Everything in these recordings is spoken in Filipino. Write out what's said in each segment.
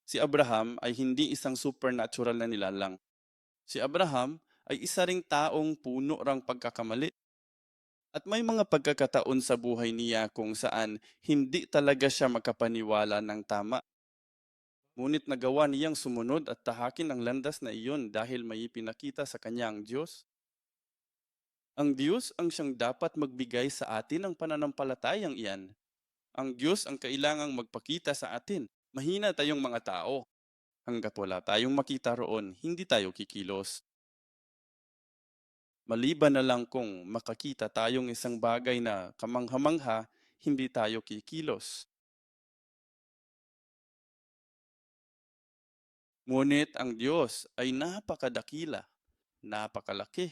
Si Abraham ay hindi isang supernatural na nilalang. Si Abraham ay isa ring taong puno ng pagkakamali. At may mga pagkakataon sa buhay niya kung saan hindi talaga siya makapaniwala ng tama. Ngunit nagawa niyang sumunod at tahakin ang landas na iyon dahil may ipinakita sa kanya ang Diyos. Ang Diyos ang siyang dapat magbigay sa atin ng pananampalatayang iyan. Ang Diyos ang kailangang magpakita sa atin. Mahina tayong mga tao. Hanggat wala tayong makita roon, hindi tayo kikilos. Maliban na lang kung makakita tayong isang bagay na kamangha-mangha, hindi tayo kikilos. Ngunit ang Diyos ay napakadakila, napakalaki,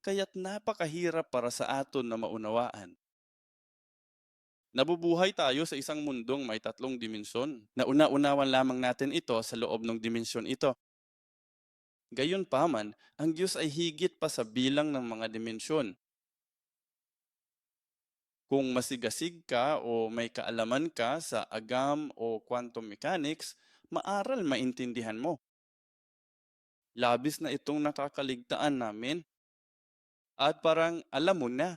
kaya't napakahirap para sa aton na maunawaan. Nabubuhay tayo sa isang mundong may tatlong dimensyon. Nauna-unawan lamang natin ito sa loob ng dimensyon ito. Gayunpaman, ang Diyos ay higit pa sa bilang ng mga dimensyon. Kung masigasig ka o may kaalaman ka sa agam o quantum mechanics, maaral maintindihan mo. Labis na itong nakakaligtaan namin at parang alam mo na.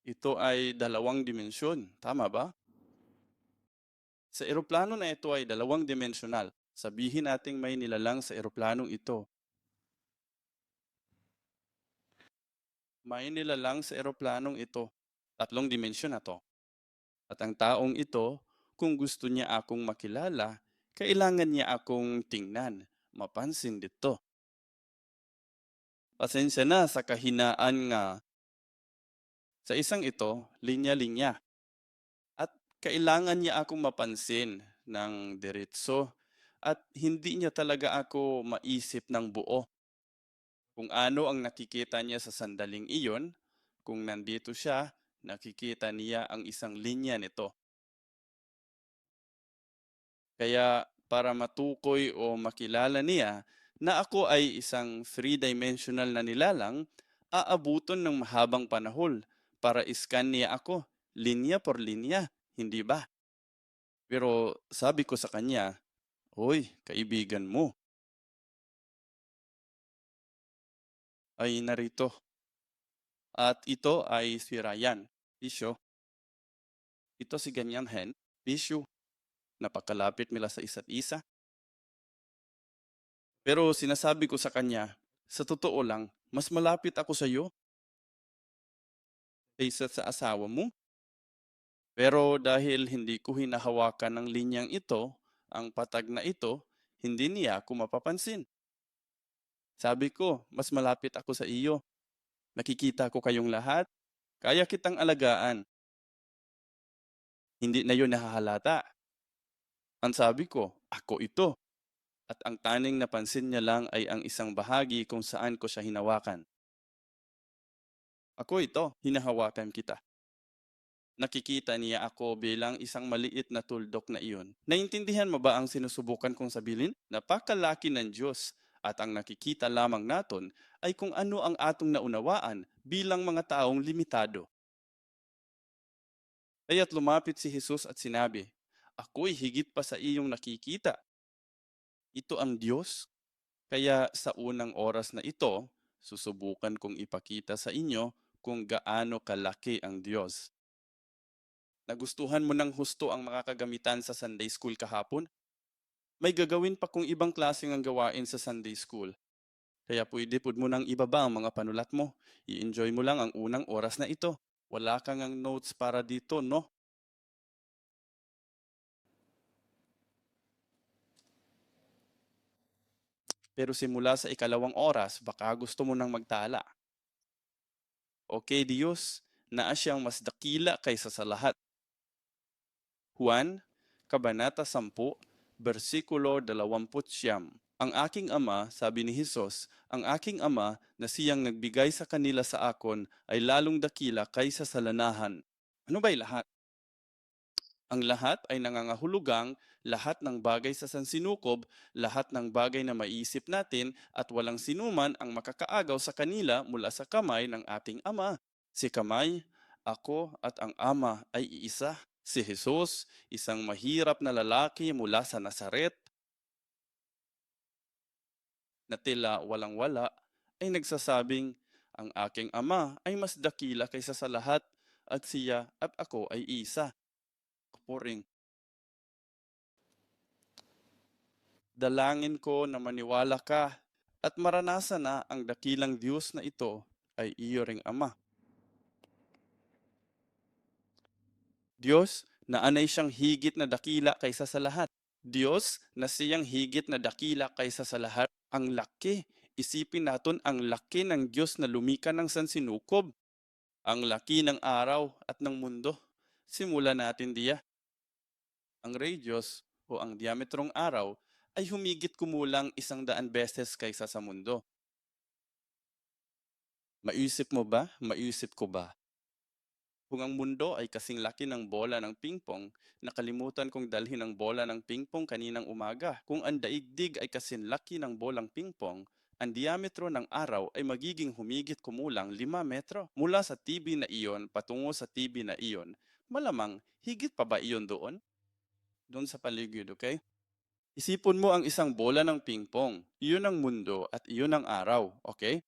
Ito ay dalawang dimensyon, tama ba? Sa eroplano na ito ay dalawang dimensional. Sabihin nating may nilalang sa eroplanong ito. May nilalang sa eroplanong ito. Tatlong dimensyon na to. At ang taong ito, kung gusto niya akong makilala, kailangan niya akong tingnan, mapansin dito. Pasensya na sa kahinaan nga. Sa isang ito, linya-linya. At kailangan niya akong mapansin ng diretso at hindi niya talaga ako maisip ng buo. Kung ano ang nakikita niya sa sandaling iyon, kung nandito siya, nakikita niya ang isang linya nito. Kaya para matukoy o makilala niya na ako ay isang three-dimensional na nilalang, aabuton ng mahabang panahon para iskan niya ako, linya por linya, hindi ba? Pero sabi ko sa kanya, "Hoy, kaibigan mo ay narito at ito ay si Ryan, bisyo. Ito si ganyang hen, bisyo. Napakalapit nila sa isa't isa." Pero sinasabi ko sa kanya, "Sa totoo lang, mas malapit ako sa iyo kaysa sa asawa mo." Pero dahil hindi ko hinahawakan ng linyang ito, ang patag na ito, hindi niya ako mapapansin. Sabi ko, "Mas malapit ako sa iyo. Nakikita ko kayong lahat. Kaya kitang alagaan." Hindi na yun nahahalata. Ang sabi ko, "Ako ito." At ang taning napansin niya lang ay ang isang bahagi kung saan ko siya hinawakan. "Ako ito, hinahawakan kita." Nakikita niya ako bilang isang maliit na tuldok na iyon. Naintindihan mo ba ang sinusubukan kong sabihin? Napakalaki ng Diyos at ang nakikita lamang naton ay kung ano ang atong naunawaan bilang mga taong limitado. Kaya't lumapit si Jesus at sinabi, "Ako'y higit pa sa iyong nakikita. Ito ang Diyos." Kaya sa unang oras na ito, susubukan kong ipakita sa inyo kung gaano kalaki ang Diyos. Nagustuhan mo ng husto ang mga kagamitan sa Sunday School kahapon? May gagawin pa kung ibang klaseng ang gawain sa Sunday School. Kaya pwede pud mo nang ibaba ang mga panulat mo. I-enjoy mo lang ang unang oras na ito. Wala kang ang notes para dito, no? Pero simula sa ikalawang oras, baka gusto mo nang magtala. Okay, Diyos, naa siyang mas dakila kaysa sa lahat. Juan, Kabanata 10, versikulo 29. Ang aking ama, sabi ni Hesus, ang aking ama na siyang nagbigay sa kanila sa akon ay lalong dakila kaysa sa lanahan. Ano ba'y lahat? Ang lahat ay nangangahulugang lahat ng bagay sa sansinukob, lahat ng bagay na maiisip natin at walang sinuman ang makakaagaw sa kanila mula sa kamay ng ating ama. Si kamay, ako at ang Ama ay iisa. Si Jesus, isang mahirap na lalaki mula sa Nazaret na tila walang-wala, ay nagsasabing, ang aking Ama ay mas dakila kaysa sa lahat at siya at ako ay isa. Puring, dalangin ko na maniwala ka at maranasan na ang dakilang Diyos na ito ay iyo ring Ama. Diyos na anay siyang higit na dakila kaysa sa lahat. Diyos na siyang higit na dakila kaysa sa lahat. Ang laki. Isipin natin ang laki ng Diyos na lumika ng sansinukob. Ang laki ng araw at ng mundo. Simulan natin diya. Ang radius o ang diametrong araw ay humigit kumulang 100 beses kaysa sa mundo. Maisip mo ba? Maisip ko ba? Kung ang mundo ay kasing laki ng bola ng pingpong, nakalimutan kong dalhin ang bola ng pingpong kaninang umaga. Kung ang daigdig ay kasing laki ng bolang pingpong, ang diametro ng araw ay magiging humigit kumulang 5 metro. Mula sa TV na iyon patungo sa TV na iyon, malamang higit pa ba iyon doon? Doon sa paligid, okay? Isipon mo ang isang bola ng pingpong. Iyon ang mundo at iyon ang araw, okay?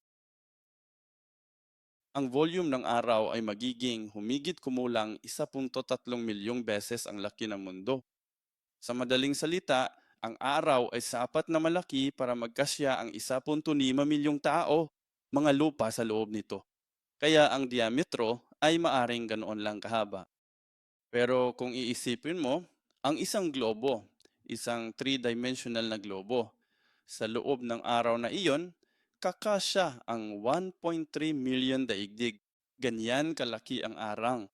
Ang volume ng araw ay magiging humigit kumulang 1.3 milyong beses ang laki ng mundo. Sa madaling salita, ang araw ay sapat na malaki para magkasya ang 1.5 milyong tao, mga lupa sa loob nito. Kaya ang diametro ay maaring ganoon lang kahaba. Pero kung iisipin mo, ang isang globo, isang three-dimensional na globo, sa loob ng araw na iyon, kakasya ang 1.3 million daigdig. Ganyan kalaki ang arang.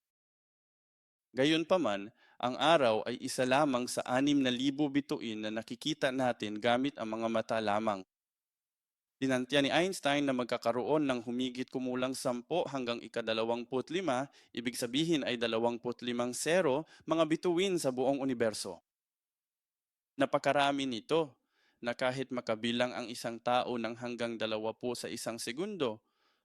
Gayunpaman, ang araw ay isa lamang sa 6,000 bituin na nakikita natin gamit ang mga mata lamang. Tinantya ni Einstein na magkakaroon ng humigit kumulang 10 hanggang ika-25, ibig sabihin ay 25 zero, mga bituin sa buong universo. Napakarami nito na kahit makabilang ang isang tao ng hanggang 20 sa isang segundo,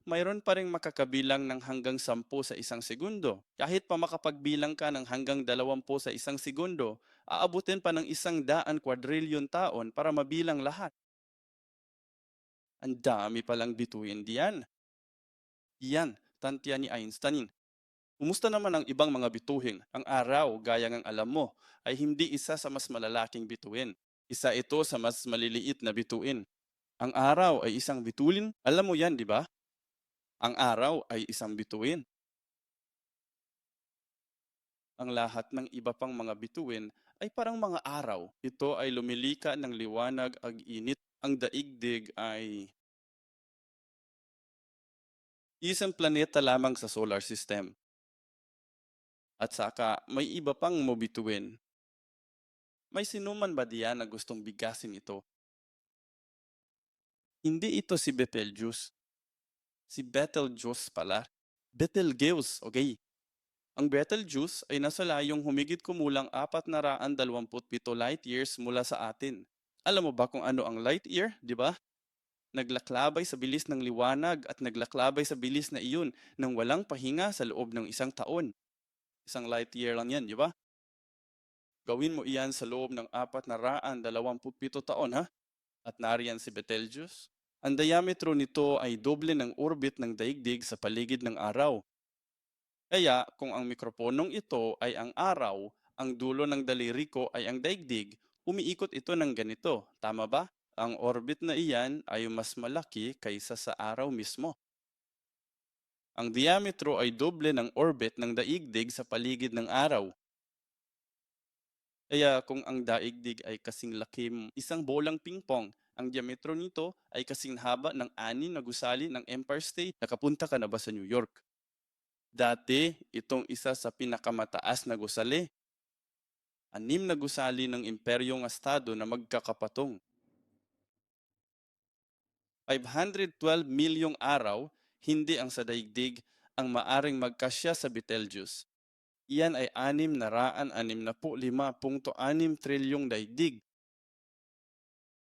mayroon pa ring makakabilang ng hanggang 10 sa isang segundo. Kahit pa makapagbilang ka ng hanggang 20 sa isang segundo, aabutin pa ng 100 quadrillion taon para mabilang lahat. Ang dami palang bituin diyan. Yan, tantya ni Einstein. Kumusta naman ang ibang mga bituhin? Ang araw, gaya ng alam mo, ay hindi isa sa mas malalaking bituin. Isa ito sa mas maliliit na bituin. Ang araw ay isang bituin. Alam mo yan, di ba? Ang araw ay isang bituin. Ang lahat ng iba pang mga bituin ay parang mga araw. Ito ay lumilika ng liwanag ag init. Ang daigdig ay isang planeta lamang sa solar system. At saka may iba pang mobituin. May sinuman ba diyan na gustong bigasin ito? Hindi ito si Betelgeuse. Si Betelgeuse pala. Betelgeuse, okay? Ang Betelgeuse ay nasa layong humigit kumulang 427 light years mula sa atin. Alam mo ba kung ano ang light year, di ba? Naglaklabay sa bilis ng liwanag at naglaklabay sa bilis na iyon nang walang pahinga sa loob ng isang taon. Isang light year lang yan, di ba? Gawin mo iyan sa loob ng 427 taon, ha? At nariyan si Betelgeuse. Ang diametro nito ay doble ng orbit ng daigdig sa paligid ng araw. Kaya kung ang mikroponong ito ay ang araw, ang dulo ng daliri ko ay ang daigdig, umiikot ito ng ganito, tama ba? Ang orbit na iyan ay mas malaki kaysa sa araw mismo. Ang diametro ay doble ng orbit ng daigdig sa paligid ng araw. Kaya kung ang daigdig ay kasing laki isang bolang pingpong, ang diametro nito ay kasing haba ng 6 na gusali ng Empire State. Nakapunta ka na ba sa New York? Dati, itong isa sa pinakamataas na gusali. 6 na gusali ng imperyong estado na magkakapatong. 512 milyong araw, hindi ang sa daigdig, ang maaring magkasya sa Betelgeuse. Iyan ay 665.6 trilyong daigdig.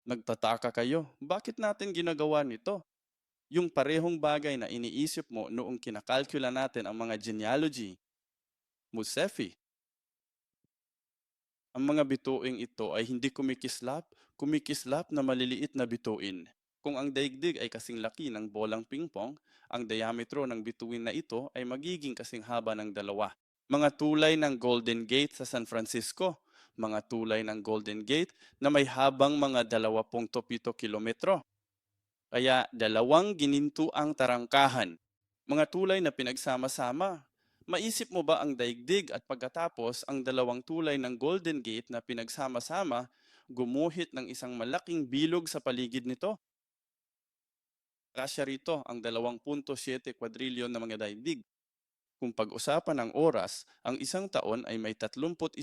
Nagtataka kayo, bakit natin ginagawa nito? Yung parehong bagay na iniisip mo noong kinakalkula natin ang mga genealogy, Musefi. Ang mga bituing ito ay hindi kumikislap na maliliit na bituin. Kung ang daigdig ay kasing laki ng bolang pingpong, ang diametro ng bituin na ito ay magiging kasing haba ng dalawa. Mga tulay ng Golden Gate sa San Francisco, mga tulay ng Golden Gate na may habang mga 27 kilometro. Kaya dalawang ginintuang tarangkahan, mga tulay na pinagsama-sama. Maisip mo ba ang daigdig at pagkatapos ang dalawang tulay ng Golden Gate na pinagsama-sama gumuhit ng isang malaking bilog sa paligid nito? Kasya rito ang 2.7 kwadrilyon na mga daigdig. Kung pag-usapan ang oras, ang isang taon ay may 31,536,000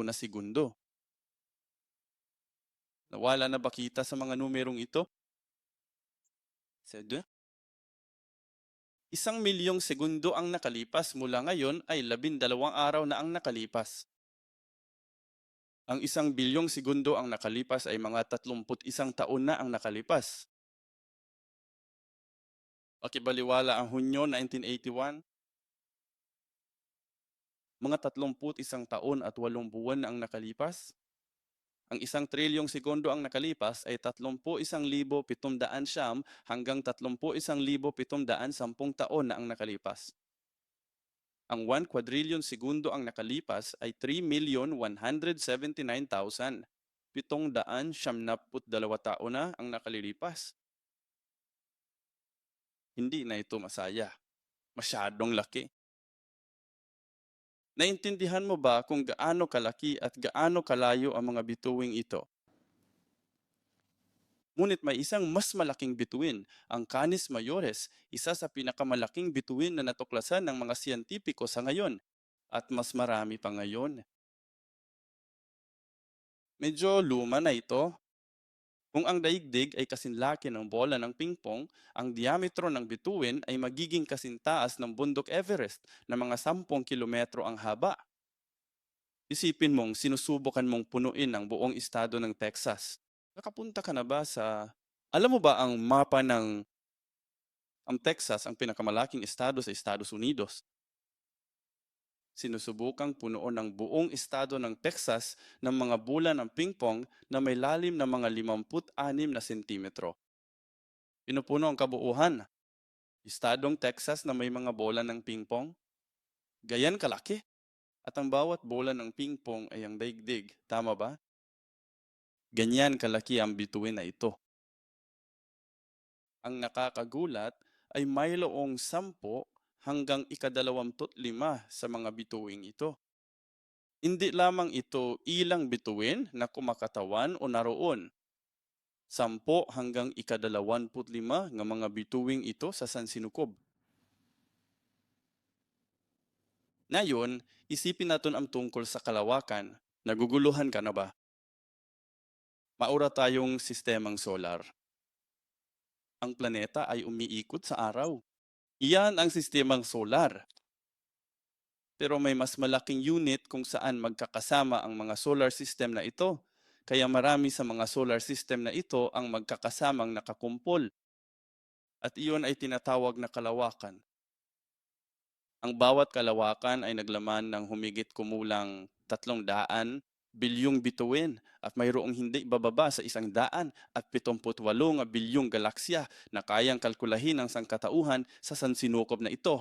na segundo. Nawala na ba kita sa mga numerong ito? Sede? 1,000,000 segundo ang nakalipas mula ngayon ay 12 araw na ang nakalipas. Ang 1,000,000,000 segundo ang nakalipas ay mga 31 taon na ang nakalipas. Pakibaliwala ang Hunyo 1981, mga 31 taon at 8 buwan na ang nakalipas. Ang 1,000,000,000 segundo ang nakalipas ay 31,700 hanggang 31,710 taon na ang nakalipas. Ang 1 quadrillion segundo ang nakalipas ay 3,179,772 taon na ang nakalilipas. Hindi na ito masaya. Masyadong laki. Naintindihan mo ba kung gaano kalaki at gaano kalayo ang mga bituing ito? Ngunit may isang mas malaking bituin, ang Canis Mayores, isa sa pinakamalaking bituin na natuklasan ng mga siyentipiko sa ngayon. At mas marami pa ngayon. Medyo luma na ito. Kung ang daigdig ay kasinlaki ng bola ng pingpong, ang diametro ng bituin ay magiging kasintaas ng bundok Everest na mga 10 kilometro ang haba. Isipin mong sinusubukan mong punuin ang buong estado ng Texas. Nakapunta ka na ba sa... Alam mo ba ang mapa ng... Ang Texas ang pinakamalaking estado sa Estados Unidos. Sinusubukang punuon ang buong estado ng Texas ng mga bola ng pingpong na may lalim na mga 56 na sentimetro. Pinupuno ang kabuuan. Estadong Texas na may mga bola ng pingpong. Gayan kalaki. At ang bawat bola ng pingpong ay ang daigdig. Tama ba? Ganyan kalaki ang bituin na ito. Ang nakakagulat ay mayroong 10 hanggang 25 sa mga bituing ito. Hindi lamang ito ilang bituin na kumakatawan o naroon. 10 hanggang 25 nga mga bituing ito sa sansinukob. Ngayon, isipin natin ang tungkol sa kalawakan. Naguguluhan ka na ba? Maura tayong sistemang solar. Ang planeta ay umiikot sa araw. Iyan ang sistemang solar. Pero may mas malaking unit kung saan magkakasama ang mga solar system na ito. Kaya marami sa mga solar system na ito ang magkakasamang nakakumpol. At iyon ay tinatawag na kalawakan. Ang bawat kalawakan ay naglaman ng humigit kumulang 300 bilyong bituin at mayroong hindi bababa sa 178 bilyong galaksya na kayang kalkulahin ng sangkatauhan sa sansinukob na ito.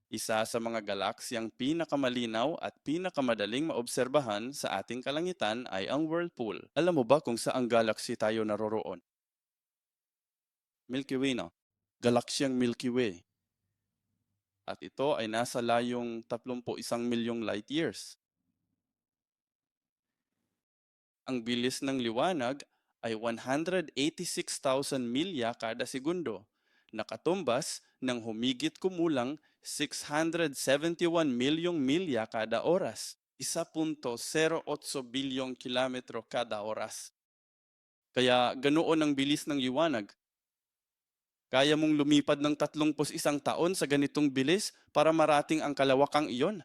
Isa sa mga galaksyang pinakamalinaw at pinakamadaling maobserbahan sa ating kalangitan ay ang whirlpool. Alam mo ba kung saang galaxy tayo naroroon? Milky Way, no? Galaksyang Milky Way. At ito ay nasa layong 31 milyong light years. Ang bilis ng liwanag ay 186,000 milya kada segundo, nakatumbas ng humigit kumulang 671 milyong milya kada oras, 1.08 bilyong kilometro kada oras. Kaya ganoon ang bilis ng liwanag. Kaya mong lumipad ng 31 taon sa ganitong bilis para marating ang kalawakang iyon.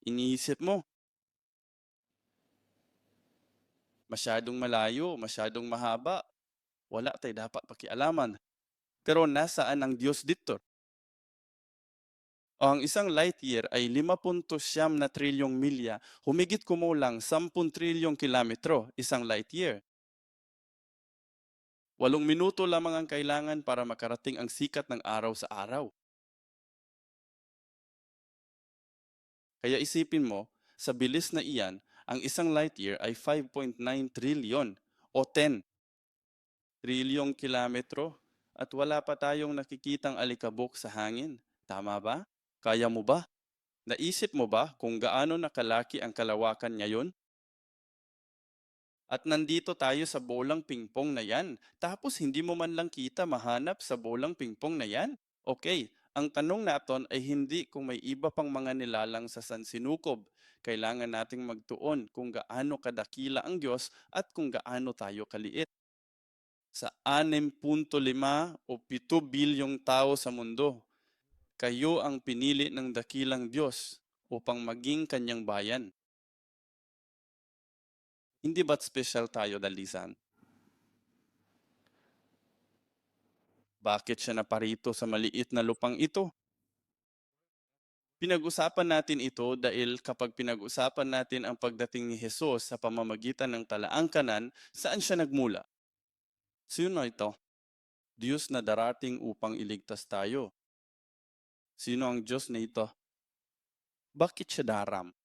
Iniisip mo, Masyadong malayo, masyadong mahaba, wala tay dapat pakialaman. Pero nasaan ang Diyos dito? Ang isang light year ay 5.9 na trilyong milya, humigit kumulang 10 trilyong kilometro, isang light year. 8 minuto lamang ang kailangan para makarating ang sikat ng araw sa araw. Kaya isipin mo, sa bilis na iyan, ang isang light year ay 5.9 trillion o 10 trilyong kilometro at wala pa tayong nakikitang alikabok sa hangin. Tama ba? Kaya mo ba? Naisip mo ba kung gaano nakalaki ang kalawakan ngayon? At nandito tayo sa bolang pingpong na yan, tapos hindi mo man lang kita mahanap sa bolang pingpong na yan? Okay, ang tanong naton ay hindi kung may iba pang mga nilalang sa sansinukob. Kailangan nating magtuon kung gaano kadakila ang Diyos at kung gaano tayo kaliit. Sa 6.5 o 7 bilyong tao sa mundo, kayo ang pinili ng dakilang Diyos upang maging kanyang bayan. Hindi ba't special tayo, Dalisan? Bakit siya naparito sa maliit na lupang ito? Pinag-usapan natin ito dahil kapag pinag-usapan natin ang pagdating ni Jesus sa pamamagitan ng talaang kanan, saan siya nagmula? Sino ito? Diyos na darating upang iligtas tayo. Sino ang Diyos na ito? Bakit siya daram?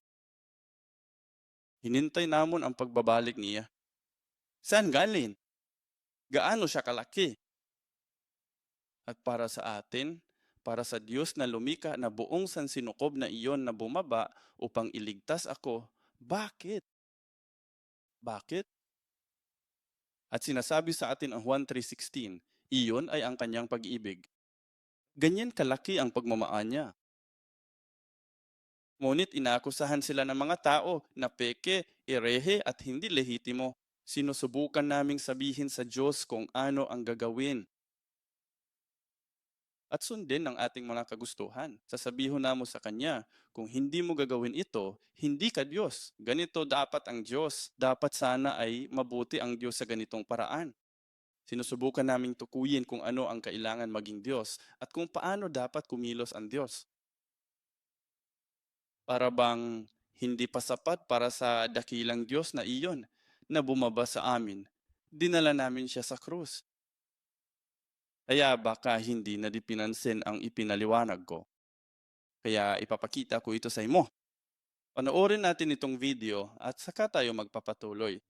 Hinintay namon ang pagbabalik niya. Saan galing? Gaano siya kalaki? At para sa atin, para sa Diyos na lumika na buong sansinukob na iyon na bumaba upang iligtas ako, bakit? Bakit? At sinasabi sa atin ang Juan 3:16, iyon ay ang kanyang pag-ibig. Ganyan kalaki ang pagmamaan niya. Ngunit inaakusahan sila ng mga tao na peke, erehe at hindi lehitimo. Sinusubukan naming sabihin sa Diyos kung ano ang gagawin at sundin ang ating mga kagustuhan. Sasabihin namo sa Kanya, kung hindi mo gagawin ito, hindi ka Diyos. Ganito dapat ang Diyos. Dapat sana ay mabuti ang Diyos sa ganitong paraan. Sinusubukan naming tukuyin kung ano ang kailangan maging Diyos at kung paano dapat kumilos ang Diyos. Para bang hindi pa sapat para sa dakilang Diyos na iyon na bumaba sa amin. Dinala namin siya sa krus. Kaya baka hindi na dipinansin ang ipinaliwanag ko. Kaya ipapakita ko ito sa imo. Panoorin natin itong video at saka tayo magpapatuloy.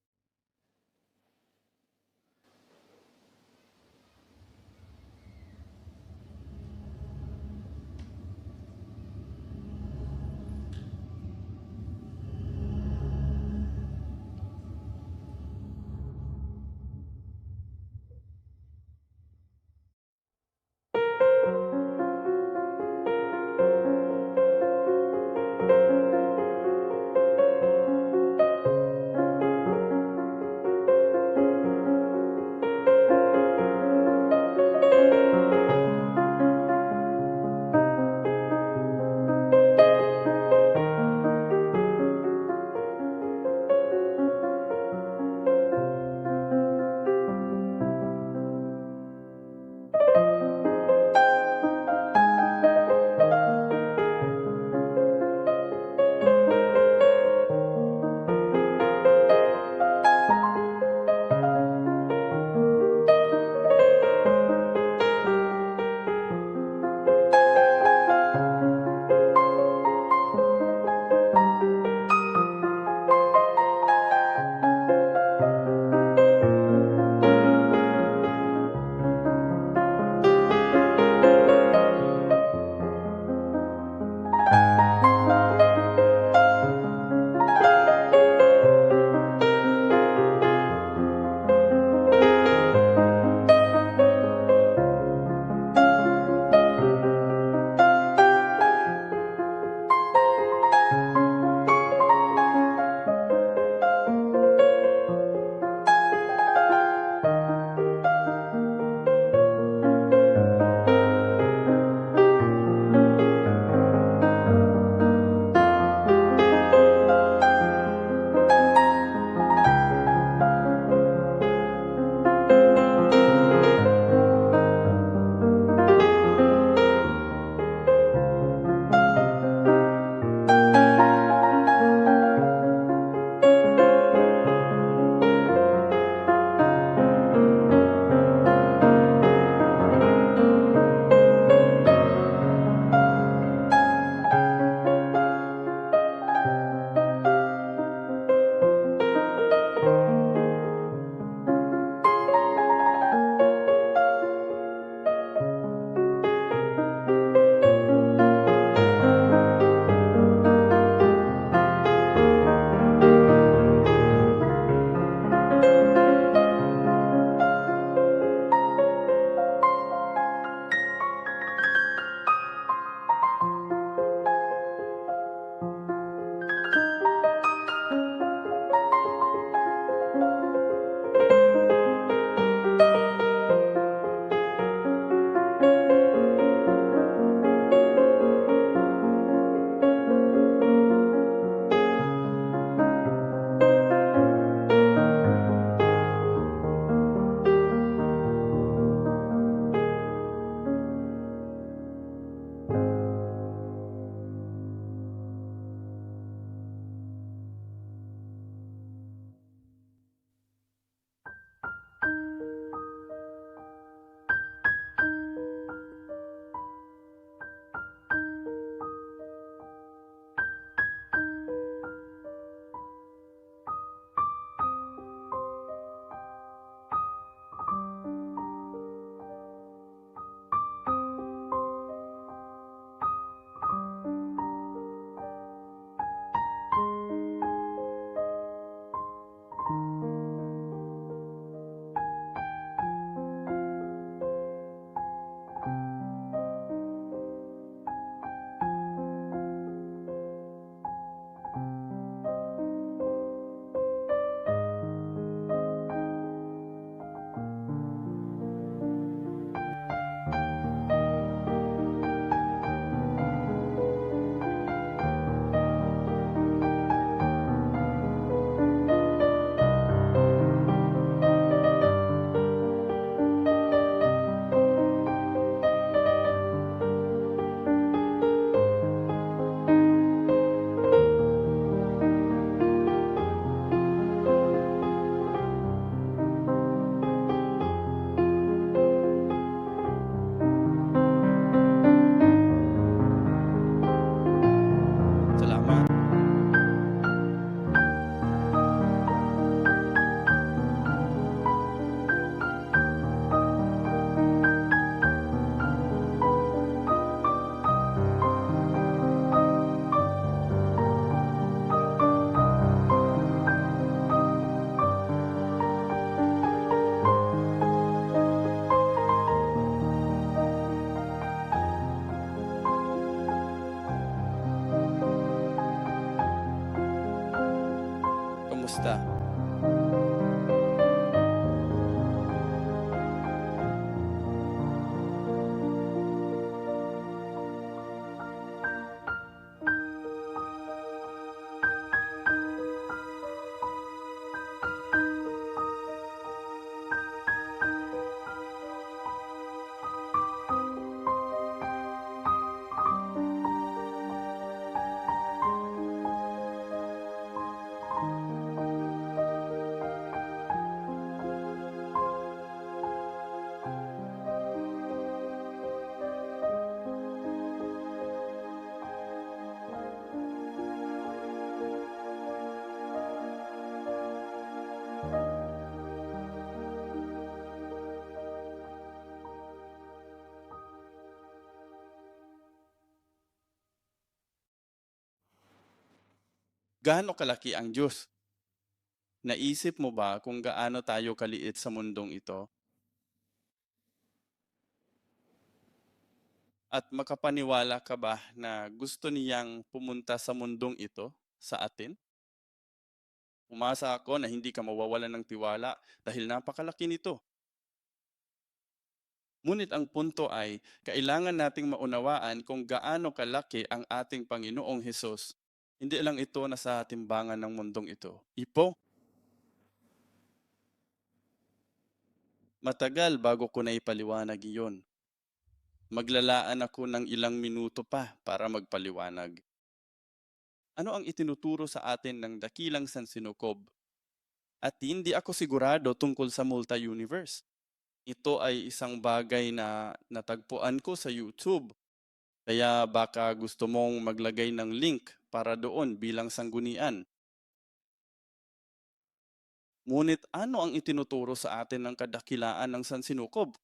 Kumusta? Gaano kalaki ang Diyos? Naisip mo ba kung gaano tayo kaliit sa mundong ito? At makapaniwala ka ba na gusto niyang pumunta sa mundong ito sa atin? Umasa ako na hindi ka mawawalan ng tiwala dahil napakalaki nito. Ngunit ang punto ay, kailangan nating maunawaan kung gaano kalaki ang ating Panginoong Hesus. Hindi lang ito nasa timbangan ng mundong ito. Ipo, matagal bago ko na ipaliwanag iyon. Maglalaan ako ng ilang minuto pa para magpaliwanag. Ano ang itinuturo sa atin ng dakilang sansinukob? At hindi ako sigurado tungkol sa multi-universe. Ito ay isang bagay na natagpuan ko sa YouTube. Kaya baka gusto mong maglagay ng link para doon bilang sanggunian. Ngunit ano ang itinuturo sa atin ng kadakilaan ng sansinukob?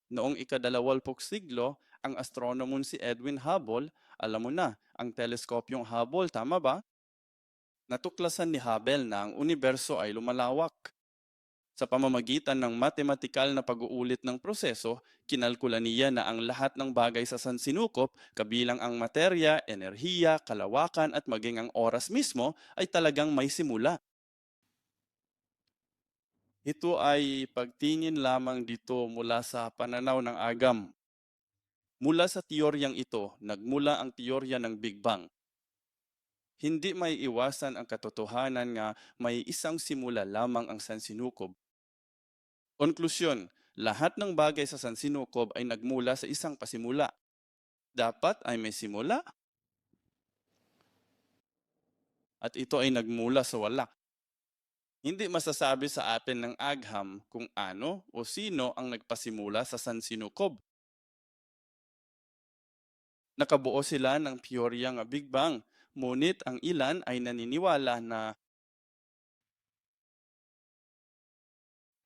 Noong ika-22 siglo, ang astronomon si Edwin Hubble, alam mo na, ang teleskopyong Hubble, tama ba? Natuklasan ni Hubble na ang universo ay lumalawak. Sa pamamagitan ng matematikal na pag-uulit ng proseso, kinalkula niya na ang lahat ng bagay sa sansinukop, kabilang ang materya, enerhiya, kalawakan at maging ang oras mismo ay talagang may simula. Ito ay pagtingin lamang dito mula sa pananaw ng agam. Mula sa teoryang ito, nagmula ang teorya ng Big Bang. Hindi may iwasan ang katotohanan nga may isang simula lamang ang sansinukob. Konklusyon, lahat ng bagay sa sansinukob ay nagmula sa isang pasimula. Dapat ay may simula at ito ay nagmula sa wala. Hindi masasabi sa atin ng agham kung ano o sino ang nagpasimula sa sansinukob. Nakabuo sila ng teoryang Big Bang, ngunit ang ilan ay naniniwala na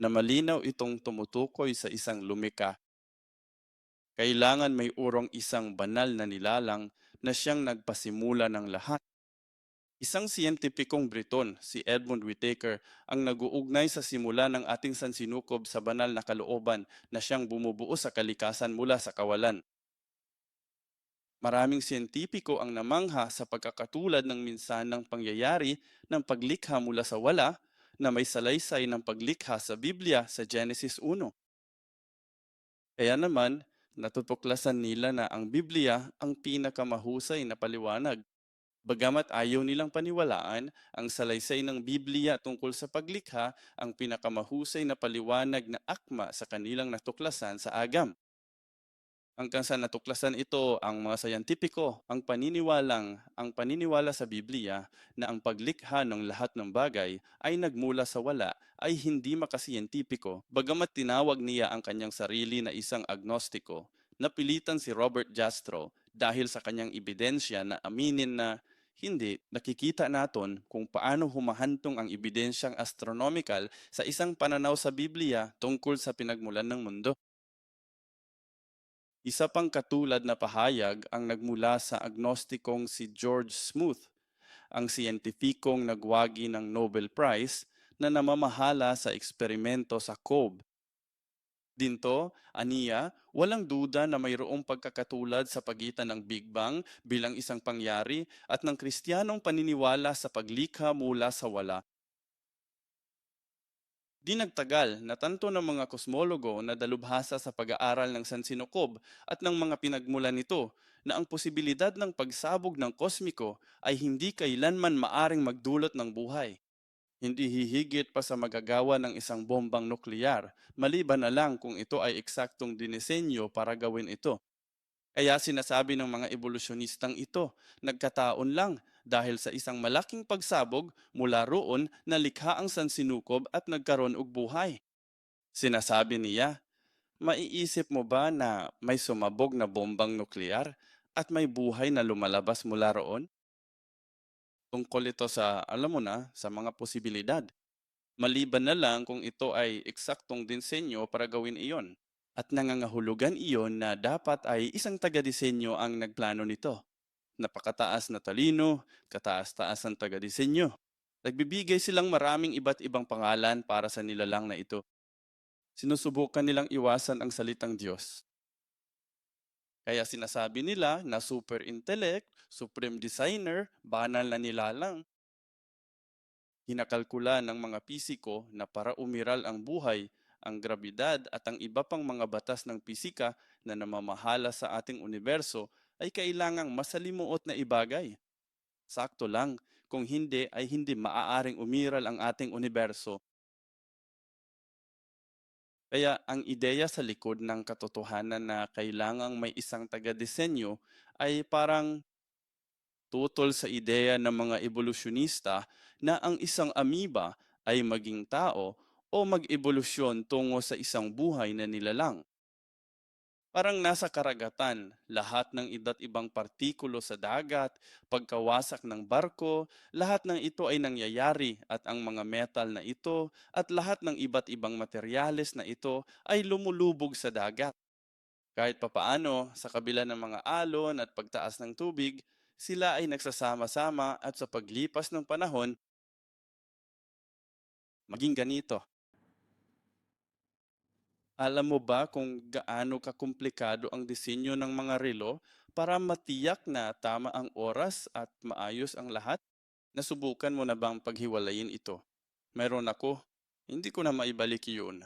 malinaw itong tumutukoy sa isang lumika. Kailangan may urong isang banal na nilalang na siyang nagpasimula ng lahat. Isang siyentipikong Briton, si Edmund Whittaker, ang nag-uugnay sa simula ng ating sansinukob sa banal na kalooban na siyang bumubuo sa kalikasan mula sa kawalan. Maraming siyentipiko ang namangha sa pagkakatulad ng minsanang pangyayari ng paglikha mula sa wala na may salaysay ng paglikha sa Biblia sa Genesis 1. Kaya naman, natutuklasan nila na ang Biblia ang pinakamahusay na paliwanag. Bagamat ayaw nilang paniwalaan, ang salaysay ng Biblia tungkol sa paglikha ang pinakamahusay na paliwanag na akma sa kanilang natuklasan sa agam. Hanggang sa natuklasan ito ang mga sayantipiko, ang paniniwala sa Biblia na ang paglikha ng lahat ng bagay ay nagmula sa wala ay hindi makasiyentipiko. Bagamat tinawag niya ang kanyang sarili na isang agnostiko, napilitan si Robert Jastrow dahil sa kanyang ebidensya na aminin na hindi, nakikita naton kung paano humahantong ang ebidensyang astronomical sa isang pananaw sa Biblia tungkol sa pinagmulan ng mundo. Isa pang katulad na pahayag ang nagmula sa agnostikong si George Smoot, ang siyentipikong nagwagi ng Nobel Prize na namamahala sa eksperimento sa Cobb. Dinto, aniya, walang duda na mayroong pagkakatulad sa pagitan ng Big Bang bilang isang pangyari at ng Kristiyanong paniniwala sa paglikha mula sa wala. Di nagtagal, natanto ng mga kosmologo na dalubhasa sa pag-aaral ng sansinukob at ng mga pinagmulan nito na ang posibilidad ng pagsabog ng kosmiko ay hindi kailanman maaring magdulot ng buhay. Hindi hihigit pa sa magagawa ng isang bombang nuklear, maliban na lang kung ito ay eksaktong dinisenyo para gawin ito. Kaya sinasabi ng mga evolusyonistang ito, nagkataon lang dahil sa isang malaking pagsabog mula roon nalikha ang sansinukob at nagkaroon og buhay. Sinasabi niya, maiisip mo ba na may sumabog na bombang nuklear at may buhay na lumalabas mula roon? Tungkol ito sa, alam mo na, sa mga posibilidad. Maliban na lang kung ito ay eksaktong dinsenyo para gawin iyon. At nangangahulugan iyon na dapat ay isang taga-disenyo ang nagplano nito. Napakataas na talino, kataas-taas ang taga-disenyo. Nagbibigay silang maraming iba't ibang pangalan para sa nilalang na ito. Sinusubukan nilang iwasan ang salitang Diyos. Kaya sinasabi nila na super intellect, supreme designer, banal na nilalang. Hinakalkula ng mga pisiko na para umiral ang buhay, ang grabidad at ang iba pang mga batas ng pisika na namamahala sa ating universo ay kailangang masalimuot na ibagay. Sakto lang, kung hindi ay hindi maaaring umiral ang ating universo. Kaya ang ideya sa likod ng katotohanan na kailangang may isang taga-disenyo ay parang tutol sa ideya ng mga evolusyonista na ang isang amoeba ay maging tao o mag-ebolusyon tungo sa isang buhay na nilalang. Parang nasa karagatan, lahat ng iba't ibang partikulo sa dagat, pagkawasak ng barko, lahat ng ito ay nangyayari at ang mga metal na ito at lahat ng iba't ibang materyales na ito ay lumulubog sa dagat. Kahit papaano, sa kabila ng mga alon at pagtaas ng tubig, sila ay nagsasama-sama at sa paglipas ng panahon, maging ganito. Alam mo ba kung gaano kakomplikado ang disenyo ng mga relo para matiyak na tama ang oras at maayos ang lahat? Nasubukan mo na bang paghiwalayin ito? Meron ako, hindi ko na maibalik yun.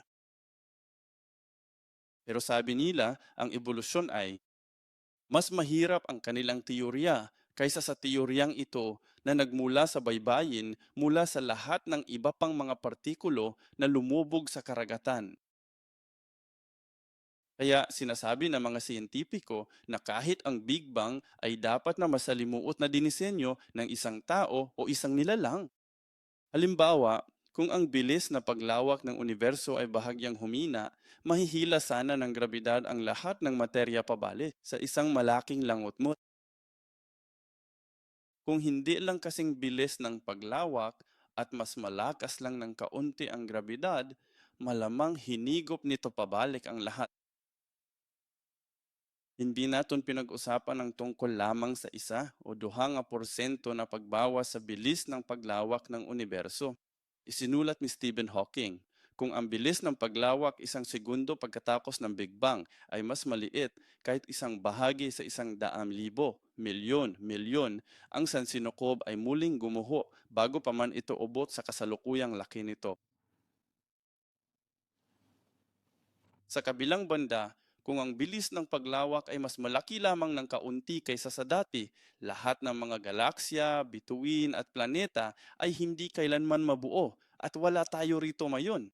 Pero sabi nila, ang ebolusyon ay mas mahirap ang kanilang teorya kaysa sa teoryang ito na nagmula sa baybayin mula sa lahat ng iba pang mga partikulo na lumubog sa karagatan. Kaya sinasabi ng mga siyentipiko na kahit ang Big Bang ay dapat na masalimuot na dinisenyo ng isang tao o isang nilalang. Halimbawa, kung ang bilis na paglawak ng universo ay bahagyang humina, mahihila sana ng grabidad ang lahat ng materya pabalik sa isang malaking langotmot. Kung hindi lang kasing bilis ng paglawak at mas malakas lang ng kaunti ang grabidad, malamang hinigop nito pabalik ang lahat. Hindi naton pinag-usapan ang tungkol lamang sa isa o duha nga porsyento na pagbawas sa bilis ng paglawak ng universo. Isinulat ni Stephen Hawking, kung ang bilis ng paglawak isang segundo pagkatapos ng Big Bang ay mas maliit kahit isang bahagi sa 100,000, milyon, ang sansinukob ay muling gumuho bago pa man ito ubot sa kasalukuyang laki nito. Sa kabilang banda, kung ang bilis ng paglawak ay mas malaki lamang ng kaunti kaysa sa dati, lahat ng mga galaksya, bituin at planeta ay hindi kailanman mabuo at wala tayo rito ngayon.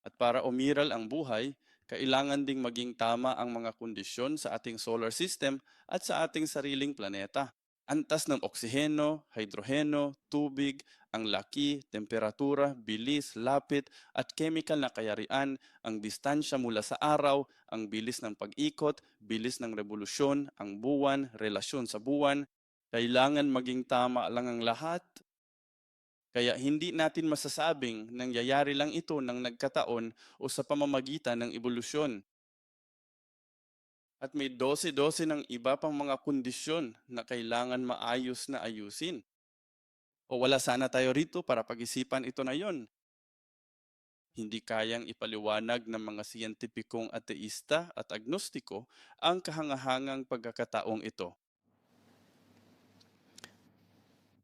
At para umiral ang buhay, kailangan ding maging tama ang mga kondisyon sa ating solar system at sa ating sariling planeta. Antas ng oksiheno, hydrogeno, tubig, ang laki, temperatura, bilis, lapit at chemical na kayarian, ang distansya mula sa araw, ang bilis ng pag-ikot, bilis ng revolusyon, ang buwan, relasyon sa buwan. Kailangan maging tama lang ang lahat. Kaya hindi natin masasabing nangyayari lang ito ng nagkataon o sa pamamagitan ng ebolusyon. At may dose-dose ng iba pang mga kondisyon na kailangan maayos na ayusin. O wala sana tayo rito para pag-isipan ito na yon. Hindi kayang ipaliwanag ng mga siyentipikong ateista at agnostiko ang kahangahangang pagkakataong ito.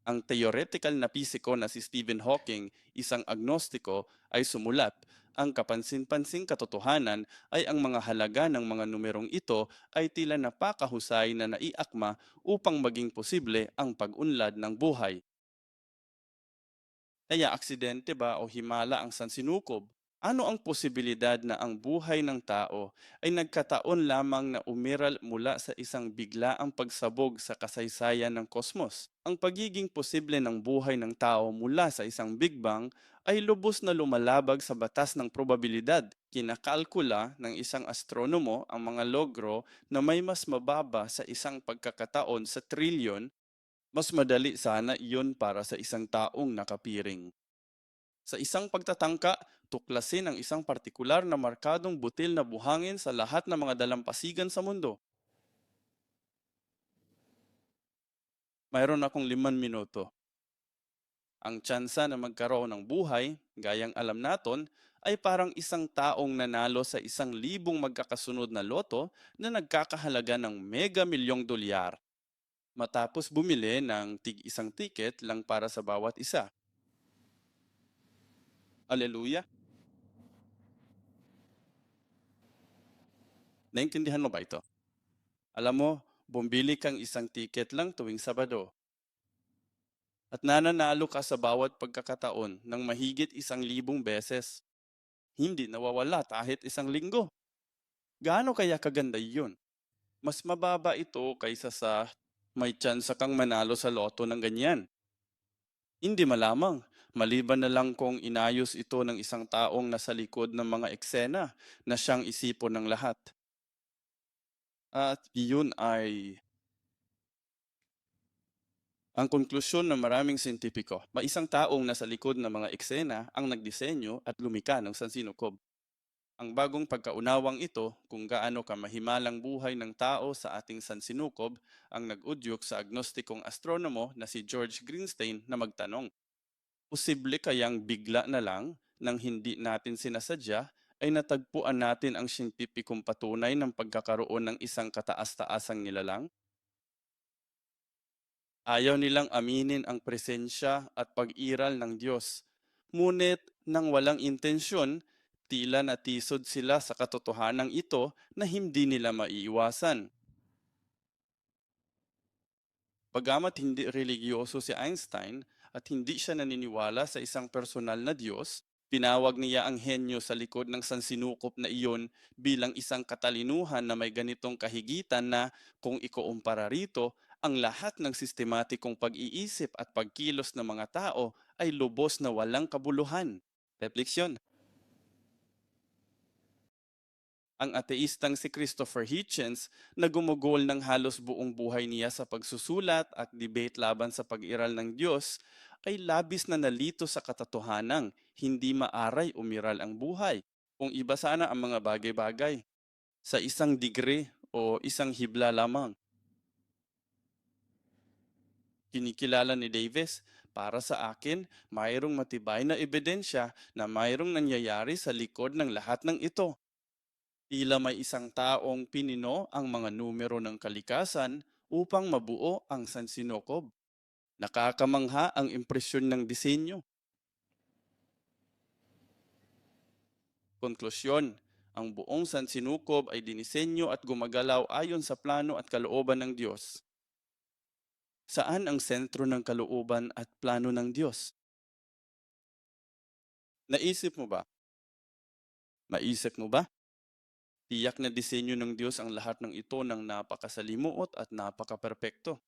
Ang theoretical na pisiko na si Stephen Hawking, isang agnostiko, ay sumulat, ang kapansin-pansing katotohanan ay ang mga halaga ng mga numerong ito ay tila napakahusay na naiakma upang maging posible ang pag-unlad ng buhay. Kaya aksidente ba o himala ang sansinukob? Ano ang posibilidad na ang buhay ng tao ay nagkataon lamang na umiral mula sa isang biglaang pagsabog sa kasaysayan ng kosmos? Ang pagiging posible ng buhay ng tao mula sa isang Big Bang ay lubos na lumalabag sa batas ng probabilidad. Kinakalkula ng isang astronomo ang mga logro na may mas mababa sa isang pagkakataon sa trilyon. Mas madali sana iyon para sa isang taong nakapiring. Sa isang pagtatangka, tuklasin ang isang partikular na markadong butil na buhangin sa lahat ng mga dalampasigan sa mundo. Mayroon akong 5 minuto. Ang tsansa na magkaroon ng buhay, gayang alam naton, ay parang isang taong nanalo sa 1,000 magkakasunod na loto na nagkakahalaga ng mega milyong dolyar. Matapos bumili ng tig-isang tiket lang para sa bawat isa. Aleluya! Naintindihan mo ba ito? Alam mo, bumili kang isang tiket lang tuwing Sabado at nananalo ka sa bawat pagkakataon ng mahigit 1,000 beses. Hindi nawawala kahit isang linggo. Gaano kaya kaganda yun? Mas mababa ito kaysa sa may tsansa kang manalo sa loto ng ganyan. Hindi malamang, maliban na lang kung inayos ito ng isang taong nasa likod ng mga eksena na siyang isipon ng lahat. At yun ay ang konklusyon ng maraming siyentipiko. May isang taong nasa likod ng mga eksena ang nagdisenyo at lumika ng sansinukob. Ang bagong pagkaunawang ito kung gaano kamahimalang buhay ng tao sa ating sansinukob ang nag-udyok sa agnostikong astronomo na si George Greenstein na magtanong, posible kayang bigla na lang nang hindi natin sinasadya ay natagpuan natin ang siyentipikong patunay ng pagkakaroon ng isang kataas-taasang nilalang? Ayaw nilang aminin ang presensya at pag-iral ng Diyos. Ngunit nang walang intensyon, tila natisod sila sa katotohanan ito na hindi nila maiiwasan. Bagamat hindi religyoso si Einstein at hindi siya naniniwala sa isang personal na Diyos, pinawag niya ang henyo sa likod ng sansinukop na iyon bilang isang katalinuhan na may ganitong kahigitan na kung ikuumpara rito, ang lahat ng sistematikong pag-iisip at pagkilos ng mga tao ay lubos na walang kabuluhan. Refleksyon. Ang ateistang si Christopher Hitchens na gumugol ng halos buong buhay niya sa pagsusulat at debate laban sa pag-iral ng Diyos ay labis na nalito sa katotohanang hindi maaray umiral ang buhay kung iba sana ang mga bagay-bagay sa isang degree o isang hibla lamang. Kinikilala ni Davis, para sa akin, mayroong matibay na ebidensya na mayroong nangyayari sa likod ng lahat ng ito. Tila may isang taong pinino ang mga numero ng kalikasan upang mabuo ang sansinukob. Nakakamangha ang impresyon ng disenyo. Konklusyon, ang buong sansinukob ay dinisenyo at gumagalaw ayon sa plano at kalooban ng Diyos. Saan ang sentro ng kalooban at plano ng Diyos? Naisip mo ba? Maisip mo ba? Tiyak na disenyo ng Diyos ang lahat ng ito ng napakasalimuot at napakaperpekto.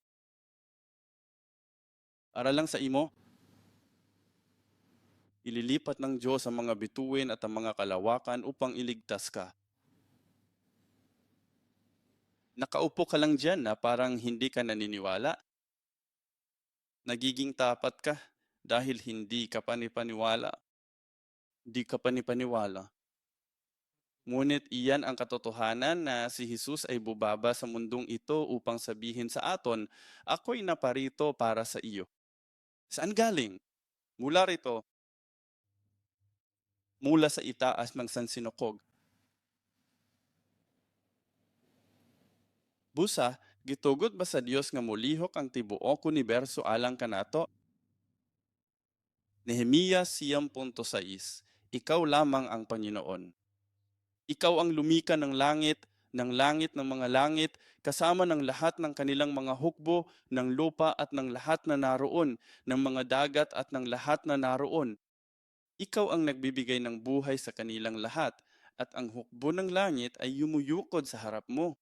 Para lang sa imo, ililipat ng Diyos ang mga bituin at ang mga kalawakan upang iligtas ka. Nakaupo ka lang dyan na parang hindi ka naniniwala. Nagiging tapat ka dahil hindi ka panipaniwala. Di ka panipaniwala. Ngunit iyan ang katotohanan na si Jesus ay bubaba sa mundong ito upang sabihin sa aton, ako'y naparito para sa iyo. Saan galing? Mula rito. mula sa itaas ng sansinukog. Busa, gitugot ba sa Dios nga molihok ang tibuok universo alang kanato? Nehemias 6:6. Ikaw lamang ang Panginoon. Ikaw ang lumika ng langit ng mga langit, kasama ng lahat ng kanilang mga hukbo, ng lupa at ng lahat na naroon, ng mga dagat at ng lahat na naroon. Ikaw ang nagbibigay ng buhay sa kanilang lahat, at ang hukbo ng langit ay yumuyukod sa harap mo.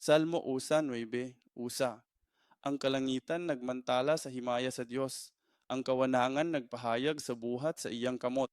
Salmo usa 9, usa. Ang kalangitan nagmantala sa himaya sa Dios. Ang kawanangan nagpahayag sa buhat sa iyang kamot.